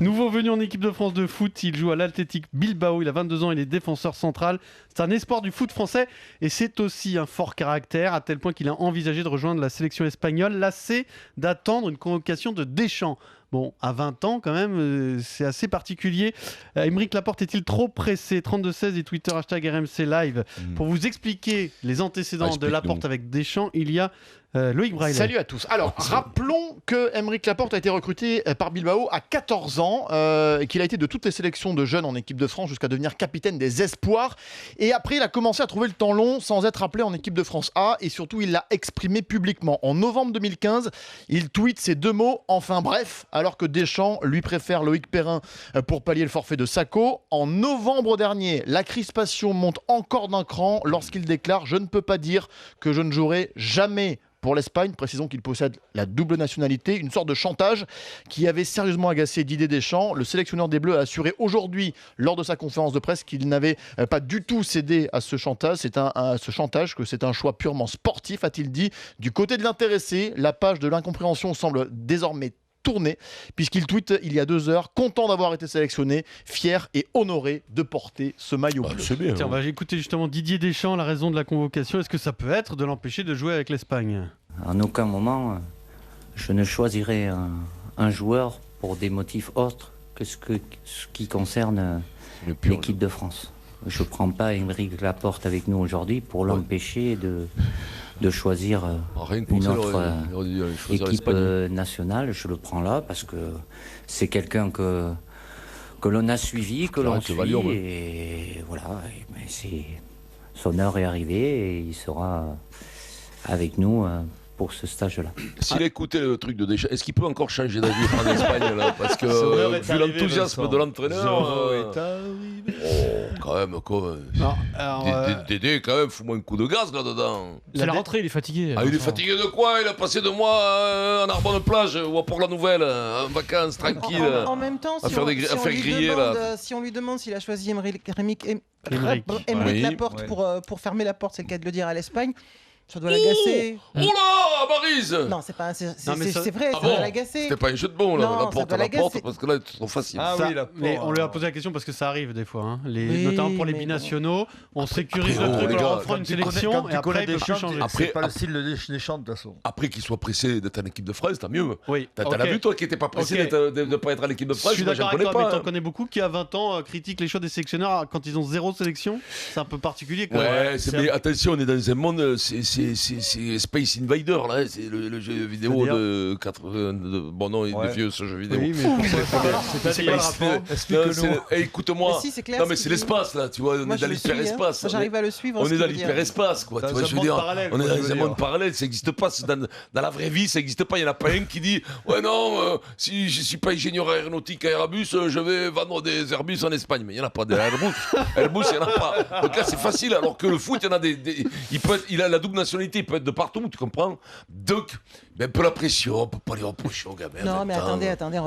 Nouveau venu en équipe de France de foot, il joue à l'Athletic Bilbao, il a 22 ans, il est défenseur central. C'est un espoir du foot français et c'est aussi un fort caractère, à tel point qu'il a envisagé de rejoindre la sélection espagnole, lassé d'attendre une convocation de Deschamps. Bon, à 20 ans quand même, c'est assez particulier. Aymeric Laporte est-il trop pressé? 32-16 et Twitter hashtag RMC Live. Pour vous expliquer les antécédents de Laporte avec Deschamps, il y a Loïc Braillet. Salut à tous. Alors, rappelons que Aymeric Laporte a été recruté par Bilbao à 14 ans et qu'il a été de toutes les sélections de jeunes en équipe de France jusqu'à devenir capitaine des espoirs. Et après, il a commencé à trouver le temps long sans être appelé en équipe de France A et surtout, il l'a exprimé publiquement. En novembre 2015, il tweet ces deux mots, enfin bref, alors que Deschamps lui préfère Loïc Perrin pour pallier le forfait de Sacco. En novembre dernier, la crispation monte encore d'un cran lorsqu'il déclare « Je ne peux pas dire que je ne jouerai jamais » pour l'Espagne. Précisons qu'il possède la double nationalité, une sorte de chantage qui avait sérieusement agacé Didier Deschamps. Le sélectionneur des Bleus a assuré aujourd'hui, lors de sa conférence de presse, qu'il n'avait pas du tout cédé à ce chantage. Que c'est un choix purement sportif, a-t-il dit. Du côté de l'intéressé, la page de l'incompréhension semble désormais tourné, puisqu'il tweet il y a 2 heures, content d'avoir été sélectionné, fier et honoré de porter ce maillot bleu. C'est bien. Tiens, on va écouter justement Didier Deschamps, la raison de la convocation. Est-ce que ça peut être de l'empêcher de jouer avec l'Espagne? En aucun moment, je ne choisirai un joueur pour des motifs autres que ce qui concerne l'équipe de France. Je ne prends pas Aymeric Laporte avec nous aujourd'hui pour l'empêcher de choisir une autre équipe nationale. Je le prends là parce que c'est quelqu'un que l'on a suivi, que l'on suit. Et voilà, son heure est arrivée et il sera avec nous pour ce stage-là. S'il a écouté le truc de Deschamps, est-ce qu'il peut encore changer d'avis en Espagne là? Parce que vu l'enthousiasme de l'entraîneur, quand même, quoi. Dédé, quand même, fous-moi un coup de gaz là-dedans. C'est la rentrée, il est fatigué. Il est fatigué de quoi? Il a passé 2 mois en Arbonne-Plage ou à Port-la-Nouvelle, en vacances, tranquille. En même temps, si on lui demande s'il a choisi Aymeric Laporte pour fermer la porte, c'est le cas de le dire, à l'Espagne, ça doit l'agacer. Oula, Maryse! Non, c'est vrai, ça doit l'agacer. C'était pas un jeu de bon, là, Non, la porte, parce que là, c'est trop facile. Mais on lui a posé la question parce que ça arrive des fois, notamment pour les binationaux. On sécurise le truc, on fera une sélection et après il peut plus changer. C'est pas le style de Deschamps de toute façon. Après qu'il soit pressé d'être en équipe de France, tant mieux. Oui. T'as vu, toi, qui n'étais pas pressé de ne pas être à l'équipe de France? Je suis d'accord avec toi, mais t'en connais beaucoup qui, à 20 ans, critiquent les choix des sélectionneurs quand ils ont 0 sélection. C'est un peu particulier. Ouais, mais attention, on est dans un monde, c'est Space Invader, là, c'est le jeu vidéo de 80. Bon, non, il est vieux ce jeu vidéo. Oui, mais c'est pas le rapport. Écoute-moi. Non, mais c'est l'espace, là, tu vois, on est dans l'hyperespace. J'arrive à le suivre. On est dans l'hyperespace, quoi. Tu vois, je veux dire, on est dans un monde parallèle, ça n'existe pas. Dans la vraie vie, ça n'existe pas. Il n'y en a pas un qui dit ouais, non, si je ne suis pas ingénieur aéronautique à Airbus, je vais vendre des Airbus en Espagne. Mais il n'y en a pas d'Airbus. Airbus, il n'y en a pas. Donc là, c'est facile, alors que le foot, il y en a il a la double nationalité, il peut être de partout, tu comprends? Donc, un peu la pression, on ne peut pas les reprocher aux gamins. Non, mais attendez.